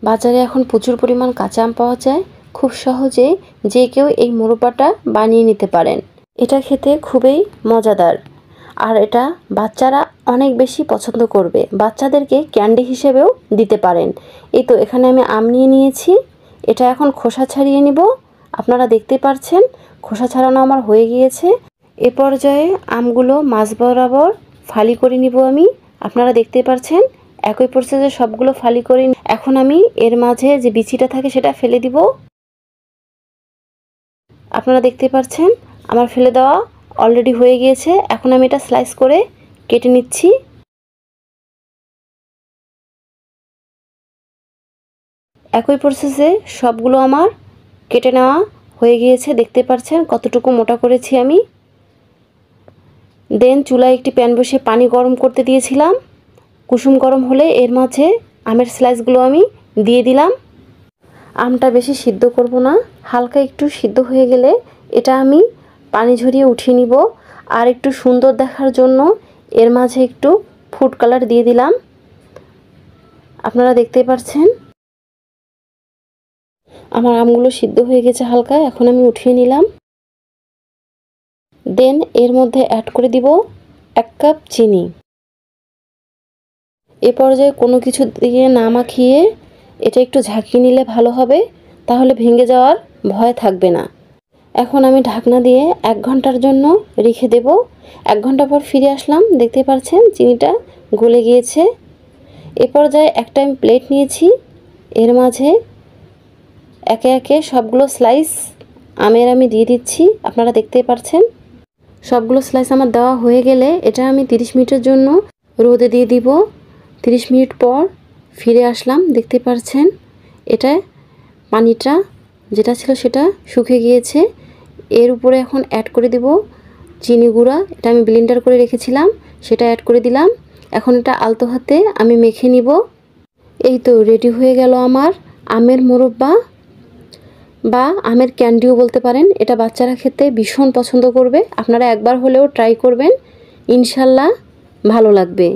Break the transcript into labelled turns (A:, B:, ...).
A: বাজারে এখন প্রচুর পরিমাণ কাঁচা আম পাওয়া যায়। খুব সহজে যে কেউ এই মোরব্বাটা বানিয়ে নিতে পারেন। এটা খেতে খুবই মজাদার, আর এটা বাচ্চারা অনেক বেশি পছন্দ করবে। বাচ্চাদেরকে ক্যান্ডি হিসেবেও দিতে পারেন। এই তো এখানে আমি আম নিয়ে নিয়েছি। এটা এখন খোসা ছাড়িয়ে নিব। আপনারা দেখতে পাচ্ছেন খোসা ছাড়ানো আমার হয়ে গিয়েছে। এ পর্যায়ে আমগুলো মাঝ বরাবর ফালি করে নিব আমি। আপনারা দেখতে পাচ্ছেন একই প্রসেসে সবগুলো ফালি করে এখন আমি এর মাঝে যে বিচিটা থাকে সেটা ফেলে দিব। আপনারা দেখতে পাচ্ছেন আমার ফেলে দেওয়া অলরেডি হয়ে গিয়েছে। এখন আমি এটা স্লাইস করে কেটে নিচ্ছি। একই প্রসেসে সবগুলো আমার কেটে নেওয়া হয়ে গিয়েছে। দেখতে পাচ্ছেন কতটুকু মোটা করেছি আমি। দেন চুলায় একটি প্যান বসিয়ে পানি গরম করতে দিয়েছিলাম। কুসুম গরম হলে এর মাঝে আমের স্লাইসগুলো আমি দিয়ে দিলাম। আমটা বেশি সিদ্ধ করব না, হালকা একটু সিদ্ধ হয়ে গেলে এটা আমি পানি ঝরিয়ে উঠিয়ে নিব। আর একটু সুন্দর দেখার জন্য এর মাঝে একটু ফুড কালার দিয়ে দিলাম। আপনারা দেখতে পাচ্ছেন আমার আমগুলো সিদ্ধ হয়ে গেছে হালকা। এখন আমি উঠিয়ে নিলাম। দেন এর মধ্যে অ্যাড করে দিব 1 কাপ চিনি। এ পর্যায়ে কোনো কিছু দিয়ে না মাখিয়ে এটা একটু ঝাঁকিয়ে নিলে ভালো হবে, তাহলে ভেঙে যাওয়ার ভয় থাকবে না। এখন আমি ঢাকনা দিয়ে 1 ঘন্টার জন্য রেখে দেব। 1 ঘন্টা পর ফিরে আসলাম। দেখতে পাচ্ছেন চিনিটা গলে গিয়েছে। এ পর্যায়ে একটা আমি প্লেট নিয়েছি। এর মাঝে একে একে সবগুলো স্লাইস আমের আমি দিয়ে দিচ্ছি। আপনারা দেখতে পাচ্ছেন সবগুলো স্লাইস আমার দেওয়া হয়ে গেলে এটা আমি 30 মিনিটের জন্য রোদে দিয়ে দিব। 30 মিনিট পর ফিরে আসলাম। দেখতে পাচ্ছেন এটা পানিটা যেটা ছিল সেটা শুকিয়ে গিয়েছে। এর উপরে এখন অ্যাড করে দিব চিনি গুঁড়া। এটা আমি ব্লেন্ডার করে রেখেছিলাম, সেটা অ্যাড করে দিলাম। এখন এটা আলতো হাতে আমি মেখে নিব। এই তো রেডি হয়ে গেল আমার আমের মোরব্বা বা আমের ক্যান্ডিও বলতে পারেন। এটা বাচ্চারা খেতে ভীষণ পছন্দ করবে। আপনারা একবার হলেও ট্রাই করবেন, ইনশাল্লাহ ভালো লাগবে।